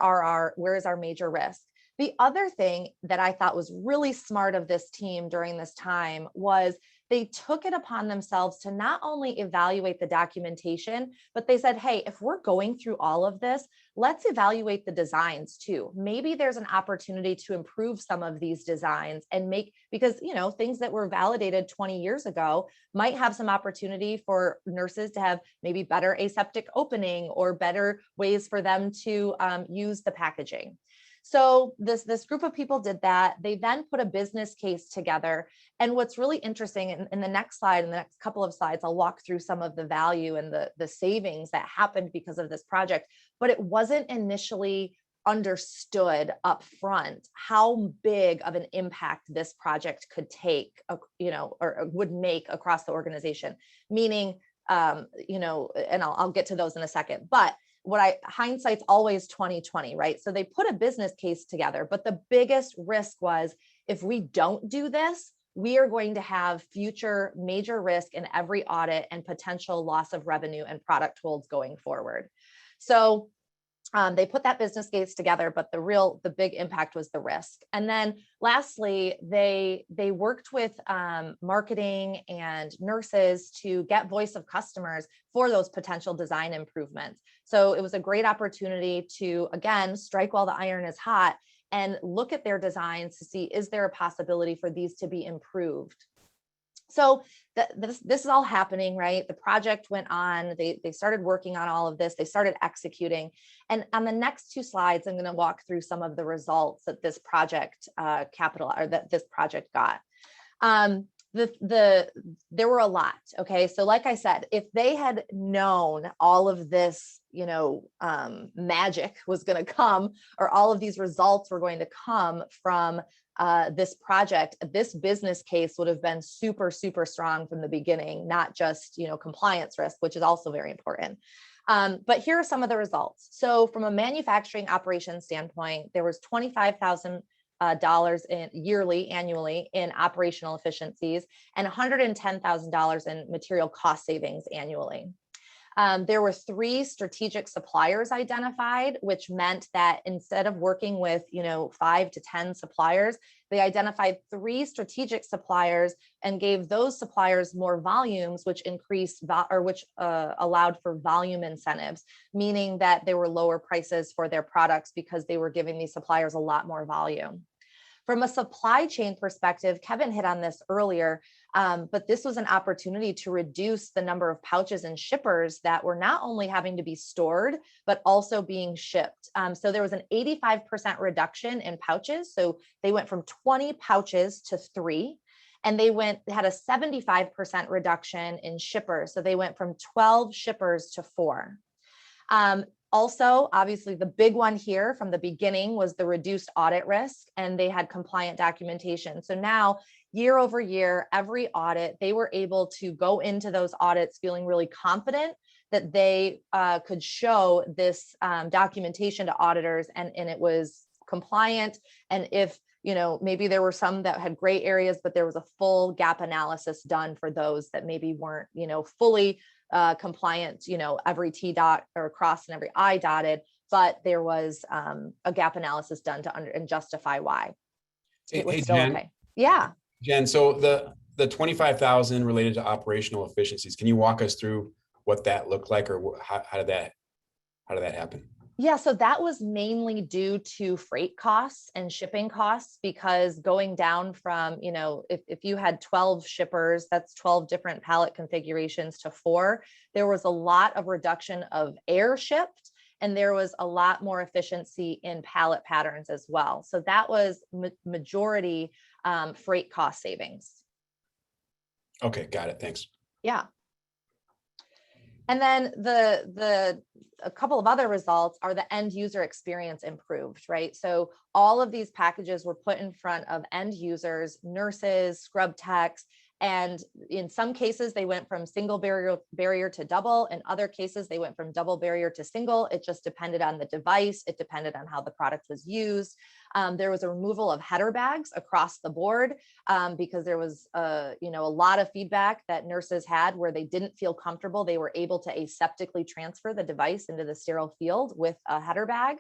is our major risk? The other thing that I thought was really smart of this team during this time was they took it upon themselves to not only evaluate the documentation, but they said, hey, if we're going through all of this, let's evaluate the designs too. Maybe there's an opportunity to improve some of these designs and because things that were validated 20 years ago might have some opportunity for nurses to have maybe better aseptic opening or better ways for them to use the packaging. So this group of people did that. They then put a business case together. And what's really interesting in the next slide, in the next couple of slides, I'll walk through some of the value and the savings that happened because of this project, but it wasn't initially understood up front how big of an impact this project could take, or would make across the organization. Meaning, and I'll get to those in a second, but hindsight's always 2020, right? So they put a business case together, but the biggest risk was, if we don't do this, we are going to have future major risk in every audit and potential loss of revenue and product holds going forward. So they put that business case together, but the big impact was the risk. And then lastly, they worked with marketing and nurses to get voice of customers for those potential design improvements. So it was a great opportunity to, again, strike while the iron is hot and look at their designs to see, is there a possibility for these to be improved? So this is all happening, right? The project went on, they started working on all of this, they started executing. And on the next two slides, I'm going to walk through some of the results that this project that this project got. There were a lot. Okay. So like I said, if they had known all of this, magic was going to come, or all of these results were going to come from this project, this business case would have been super, super strong from the beginning, not just, compliance risk, which is also very important. But here are some of the results. So from a manufacturing operations standpoint, there was $25,000 annually in operational efficiencies, and $110,000 in material cost savings annually. There were 3 strategic suppliers identified, which meant that instead of working with, 5 to 10 suppliers, they identified 3 strategic suppliers and gave those suppliers more volumes, which allowed for volume incentives, meaning that there were lower prices for their products because they were giving these suppliers a lot more volume. From a supply chain perspective, Kevin hit on this earlier, but this was an opportunity to reduce the number of pouches and shippers that were not only having to be stored, but also being shipped. So there was an 85% reduction in pouches. So they went from 20 pouches to 3, and they had a 75% reduction in shippers. So they went from 12 shippers to 4. Also, obviously, the big one here from the beginning was the reduced audit risk, and they had compliant documentation. So now, year over year, every audit, they were able to go into those audits feeling really confident that they could show this documentation to auditors, and it was compliant. And if maybe there were some that had gray areas, but there was a full gap analysis done for those that maybe weren't, fully compliant, every T dot or cross and every I dotted, but there was a gap analysis done and justify why it was still Jen, okay. Yeah. Jen, so the 25,000 related to operational efficiencies, can you walk us through what that looked like, or how did that happen? Yeah, so that was mainly due to freight costs and shipping costs, because going down from, if you had 12 shippers, that's 12 different pallet configurations, to 4, there was a lot of reduction of air shipped, and there was a lot more efficiency in pallet patterns as well. So that was majority freight cost savings. Okay, got it. Thanks. Yeah. And then a couple of other results are the end user experience improved, right? So all of these packages were put in front of end users, nurses, scrub techs, and in some cases they went from single barrier to double. In other cases, they went from double barrier to single. It just depended on the device. It depended on how the product was used. There was a removal of header bags across the board because there was a lot of feedback that nurses had where they didn't feel comfortable. They were able to aseptically transfer the device into the sterile field with a header bag.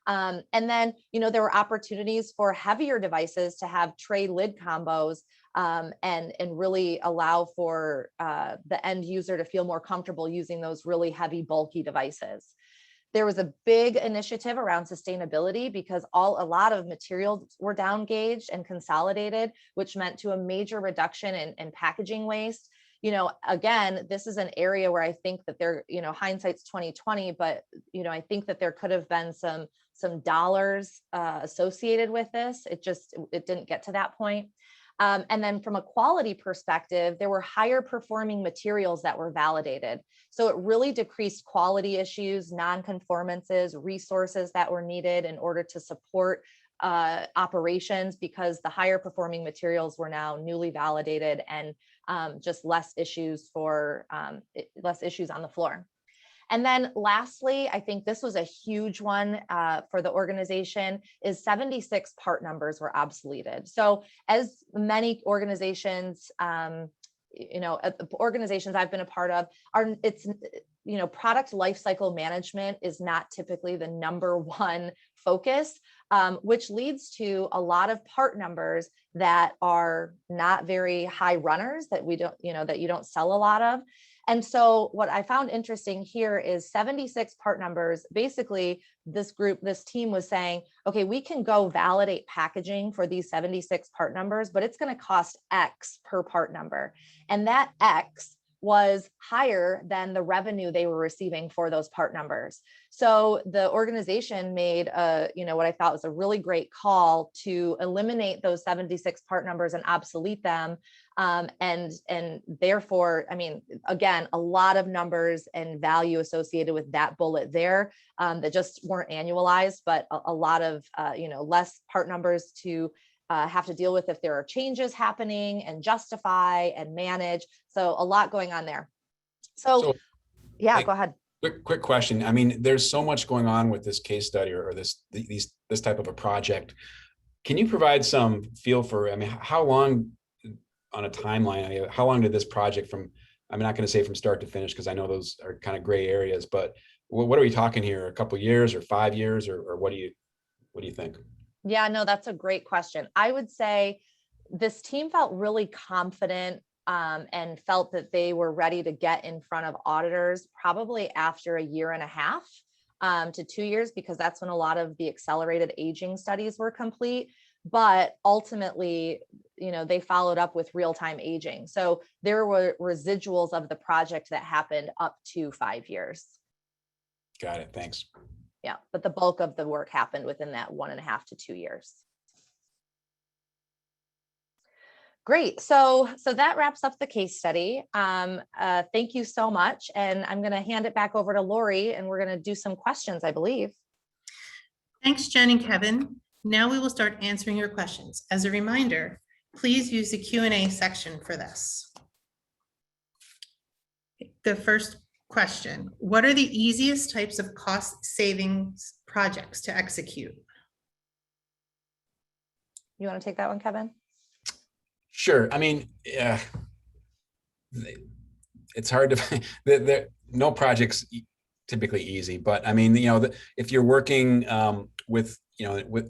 And then, there were opportunities for heavier devices to have tray lid combos and really allow for the end user to feel more comfortable using those really heavy, bulky devices. There was a big initiative around sustainability because a lot of materials were down gauged and consolidated, which meant to a major reduction in packaging waste. Again, this is an area where I think that hindsight's 2020, but I think that there could have been some dollars associated with this. It didn't get to that point. And then from a quality perspective, there were higher performing materials that were validated. So it really decreased quality issues, non-conformances, resources that were needed in order to support operations, because the higher performing materials were now newly validated and just less issues on the floor. And then lastly, I think this was a huge one for the organization, is 76 part numbers were obsoleted. So as many organizations, organizations I've been a part of, product lifecycle management is not typically the number one focus, which leads to a lot of part numbers that are not very high runners that you don't sell a lot of. And so what I found interesting here is 76 part numbers. Basically, this team was saying, okay, we can go validate packaging for these 76 part numbers, but it's going to cost X per part number. And that X was higher than the revenue they were receiving for those part numbers. So the organization made what I thought was a really great call to eliminate those 76 part numbers and obsolete them. And therefore, I mean, again, a lot of numbers and value associated with that bullet there that just weren't annualized, but a lot of, less part numbers to have to deal with if there are changes happening and justify and manage. So a lot going on there. So yeah, go ahead. Quick question. I mean, there's so much going on with this case study or this type of a project. Can you provide some feel for, I mean, how long on a timeline, I mean, how long did this project from, I'm not going to say from start to finish, because I know those are kind of gray areas, but what are we talking here? A couple of years or 5 years, or what do you think? Yeah, no, that's a great question. I would say this team felt really confident and felt that they were ready to get in front of auditors probably after 1.5 to 2 years, because that's when a lot of the accelerated aging studies were complete. But ultimately, they followed up with real-time aging. So there were residuals of the project that happened up to 5 years. Got it. Thanks. Yeah, but the bulk of the work happened within that 1.5 to 2 years. Great. So that wraps up the case study. Thank you so much. And I'm going to hand it back over to Lori, and we're going to do some questions, I believe. Thanks, Jen and Kevin. Now we will start answering your questions. As a reminder, please use the Q&A section for this. The first question: what are the easiest types of cost savings projects to execute? You want to take that one, Kevin? Sure. I mean, yeah, it's hard to find. No project's typically easy, but I mean, if you're working with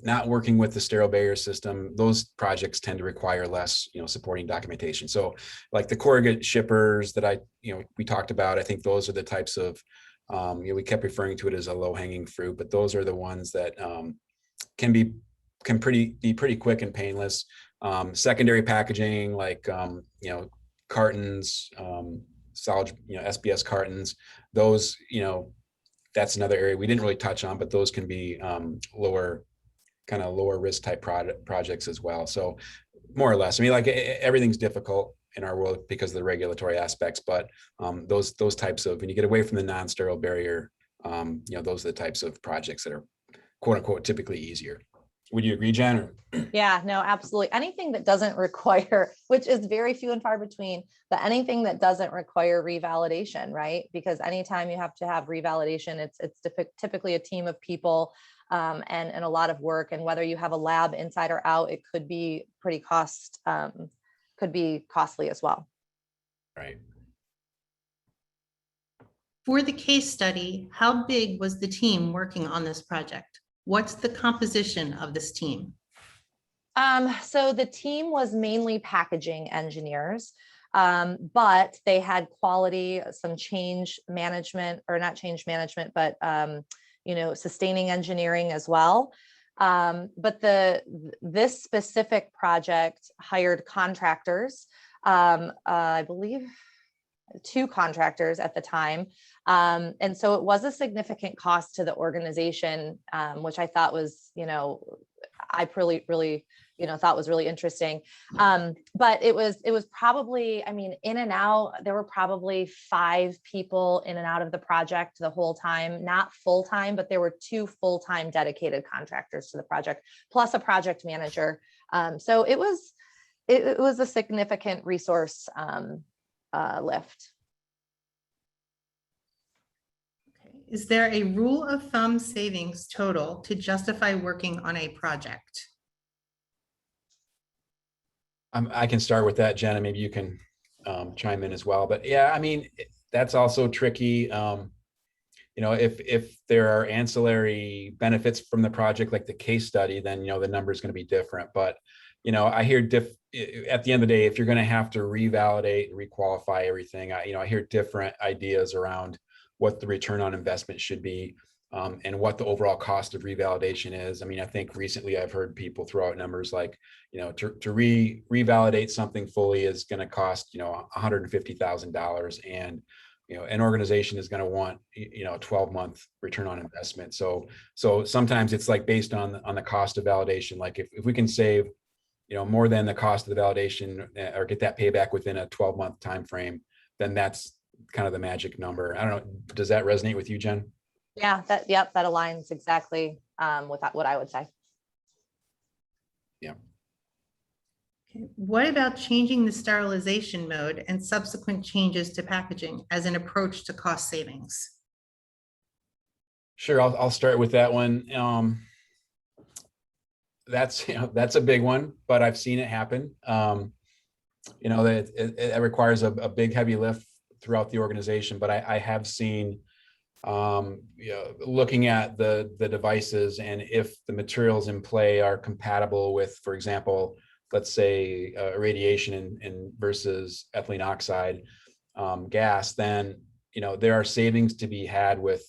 not working with the sterile barrier system, those projects tend to require less, supporting documentation. So like the corrugate shippers that we talked about, I think those are the types of, we kept referring to it as a low hanging fruit, but those are the ones that can be pretty quick and painless. Secondary packaging, like, cartons, solid, SBS cartons, those, that's another area we didn't really touch on, but those can be lower risk type projects as well. So more or less, I mean, like everything's difficult in our world because of the regulatory aspects, but those types of, when you get away from the non-sterile barrier, those are the types of projects that are quote unquote typically easier. Would you agree, Jen? Or? Yeah, no, absolutely. Anything that doesn't require, which is very few and far between, but anything that doesn't require revalidation, right? Because anytime you have to have revalidation, it's typically a team of people and a lot of work. And whether you have a lab inside or out, it could be could be costly as well. Right. For the case study, how big was the team working on this project? What's the composition of this team? So the team was mainly packaging engineers, but they had quality, some change management, or not change management, but sustaining engineering as well. But this specific project hired contractors, I believe 2 contractors at the time. And so it was a significant cost to the organization, which I thought was, I really thought was really interesting. But it was probably, I mean, in and out, there were probably 5 people in and out of the project the whole time, not full-time, but there were 2 full-time dedicated contractors to the project, plus a project manager. So it was a significant resource lift. Okay. Is there a rule of thumb savings total to justify working on a project? I can start with that, Jen, and maybe you can chime in as well. But yeah, I mean, that's also tricky. If there are ancillary benefits from the project, like the case study, then, the number is going to be different. But, I hear at the end of the day, if you're going to have to revalidate, requalify everything, I hear different ideas around what the return on investment should be. and what the overall cost of revalidation is. I mean, I think recently I've heard people throw out numbers like, to revalidate something fully is going to cost, $150,000, and an organization is going to want, a 12-month return on investment. So sometimes it's like based on the cost of validation. Like if we can save, more than the cost of the validation, or get that payback within a 12-month time frame, then that's kind of the magic number. I don't know. Does that resonate with you, Jen? Yeah, that aligns exactly with what I would say. Yeah. Okay. What about changing the sterilization mode and subsequent changes to packaging as an approach to cost savings? Sure, I'll start with that one. That's a big one, but I've seen it happen. That it requires a big heavy lift throughout the organization, but I have seen, looking at the devices, and if the materials in play are compatible with, for example, let's say irradiation and versus ethylene oxide gas, then there are savings to be had with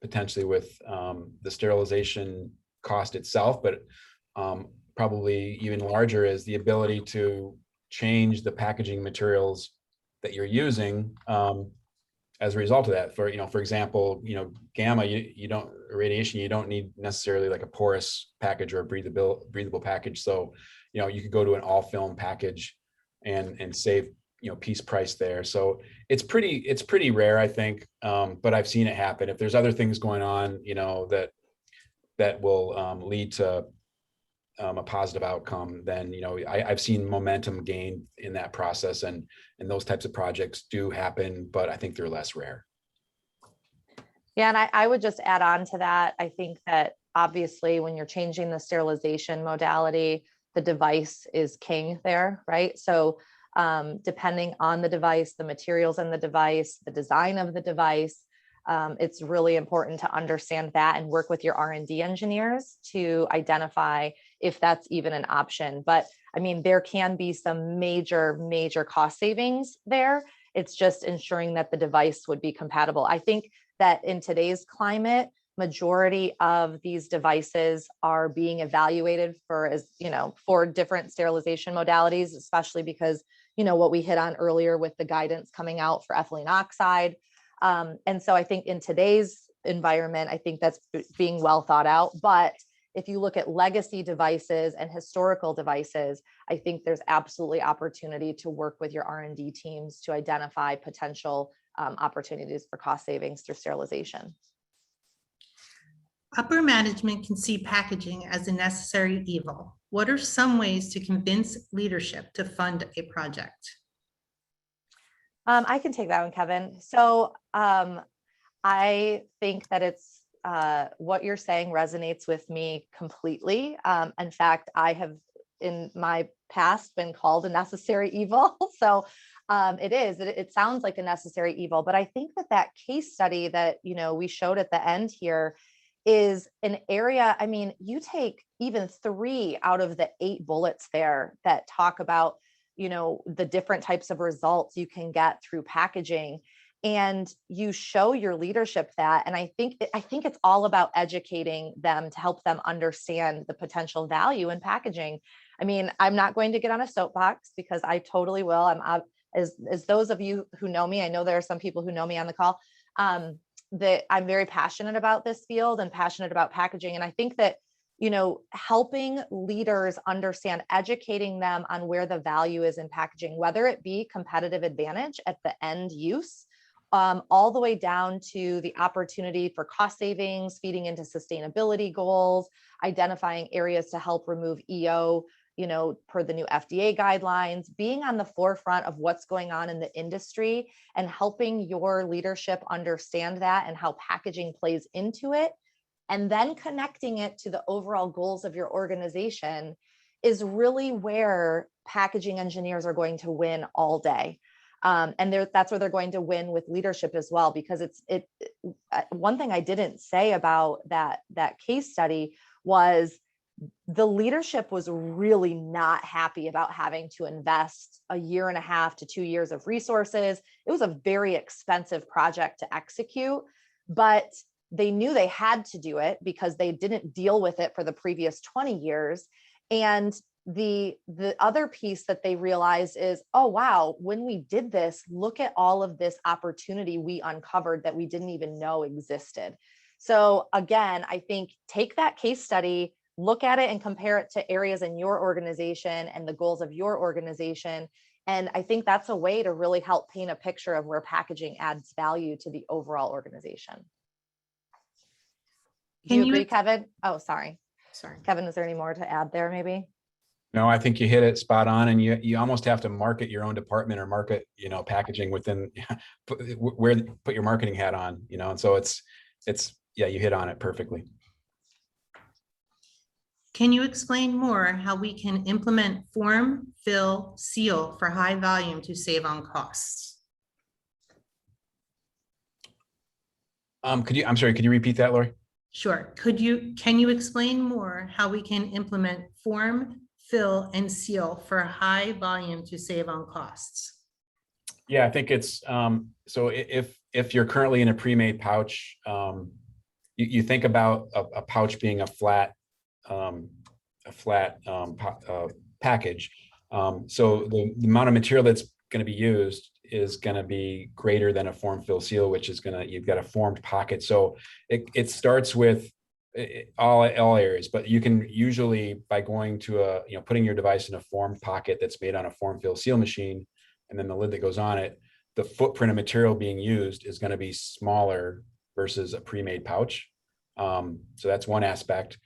potentially with the sterilization cost itself, but probably even larger is the ability to change the packaging materials that you're using as a result of that. For example, gamma, you don't radiation, you don't need necessarily like a porous package or a breathable package. So, you could go to an all film package and save, piece price there. So it's pretty rare, I think. But I've seen it happen. If there's other things going on, that will lead to a positive outcome, then I've seen momentum gain in that process, and those types of projects do happen, but I think they're less rare. Yeah, and I would just add on to that. I think that obviously when you're changing the sterilization modality, the device is king there, right? So depending on the device, the materials in the device, the design of the device, it's really important to understand that and work with your R&D engineers to identify if that's even an option. But I mean, there can be some major cost savings there. It's just ensuring that the device would be compatible. I think that in today's climate, majority of these devices are being evaluated for different sterilization modalities, especially because, what we hit on earlier with the guidance coming out for ethylene oxide. And so I think in today's environment, I think that's being well thought out. But if you look at legacy devices and historical devices, I think there's absolutely opportunity to work with your R&D teams to identify potential opportunities for cost savings through sterilization. Upper management can see packaging as a necessary evil. What are some ways to convince leadership to fund a project? I can take that one, Kevin. So I think that it's what you're saying resonates with me completely. In fact, I have in my past been called a necessary evil. So it sounds like a necessary evil, but I think that case study that, we showed at the end here is an area. I mean, you take even 3 out of the 8 bullets there that talk about, the different types of results you can get through packaging, and you show your leadership that. And I think it's all about educating them to help them understand the potential value in packaging. I mean, I'm not going to get on a soapbox because I totally will. As those of you who know me, I know there are some people who know me on the call, that I'm very passionate about this field and passionate about packaging. And I think that, helping leaders understand, educating them on where the value is in packaging, whether it be competitive advantage at the end use, all the way down to the opportunity for cost savings, feeding into sustainability goals, identifying areas to help remove EO, per the new FDA guidelines, being on the forefront of what's going on in the industry and helping your leadership understand that and how packaging plays into it, and then connecting it to the overall goals of your organization is really where packaging engineers are going to win all day. And that's where they're going to win with leadership as well, because one thing I didn't say about that case study was the leadership was really not happy about having to invest 1.5 to 2 years of resources. It was a very expensive project to execute, but They knew they had to do it because they didn't deal with it for the previous 20 years. And the other piece that they realized is, oh, wow, when we did this, look at all of this opportunity we uncovered that we didn't even know existed. So again, I think take that case study, look at it and compare it to areas in your organization and the goals of your organization. And I think that's a way to really help paint a picture of where packaging adds value to the overall organization. Do you agree, Kevin? Oh, sorry. Kevin, is there any more to add there maybe? No, I think you hit it spot on, and you almost have to market your own department or market, packaging within put your marketing hat on, and so it's yeah, you hit on it perfectly. Can you explain more how we can implement form, fill, seal for high volume to save on costs? I'm sorry, could you repeat that, Lori? Sure. Can you explain more how we can implement form, fill, and seal for high volume to save on costs? Yeah, I think it's so if you're currently in a pre-made pouch, you think about a pouch being a flat package. So the amount of material that's going to be used is going to be greater than a form, fill, seal, which is you've got a formed pocket. So it starts with all areas, but you can usually, by going to putting your device in a formed pocket that's made on a form, fill, seal machine, and then the lid that goes on it, the footprint of material being used is going to be smaller versus a pre-made pouch. So that's one aspect.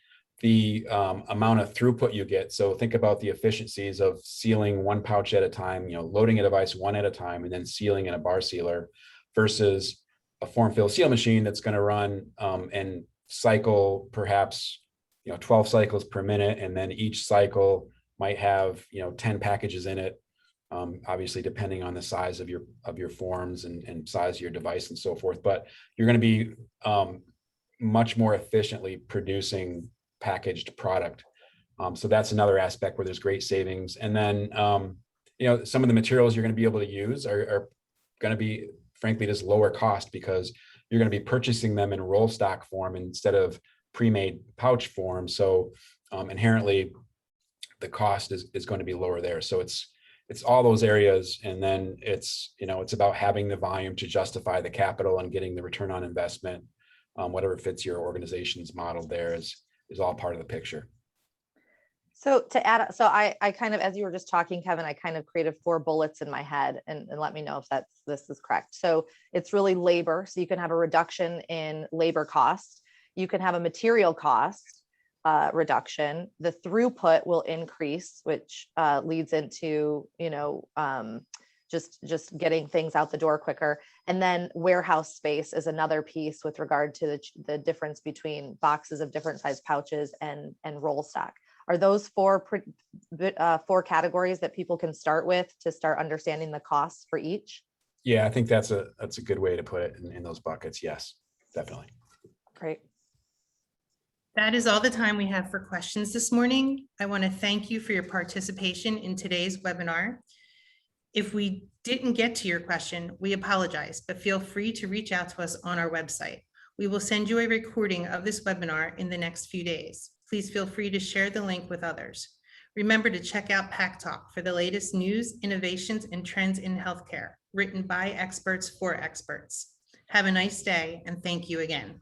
The amount of throughput you get. So think about the efficiencies of sealing one pouch at a time, loading a device one at a time, and then sealing in a bar sealer versus a form, fill, seal machine that's going to run and cycle perhaps 12 cycles per minute, and then each cycle might have 10 packages in it, obviously depending on the size of your forms and size of your device and so forth. But you're going to be much more efficiently producing packaged product. So that's another aspect where there's great savings. And then some of the materials you're going to be able to use are going to be, frankly, just lower cost because you're going to be purchasing them in roll stock form instead of pre-made pouch form. So inherently the cost is going to be lower there. So it's all those areas. And then it's about having the volume to justify the capital and getting the return on investment. Whatever fits your organization's model there is all part of the picture. So to add, so I kind of, as you were just talking, Kevin, I kind of created 4 bullets in my head and let me know if this is correct. So it's really labor. So you can have a reduction in labor costs. You can have a material cost reduction. The throughput will increase, which leads into, just getting things out the door quicker. And then warehouse space is another piece with regard to the difference between boxes of different size pouches and roll stock. Are those 4 categories that people can start with to start understanding the costs for each? Yeah, I think that's a good way to put it in those buckets. Yes, definitely. Great. That is all the time we have for questions this morning. I want to thank you for your participation in today's webinar. If we didn't get to your question, we apologize, but feel free to reach out to us on our website. We will send you a recording of this webinar in the next few days. Please feel free to share the link with others. Remember to check out PAC Talk for the latest news, innovations, and trends in healthcare, written by experts for experts. Have a nice day, and thank you again.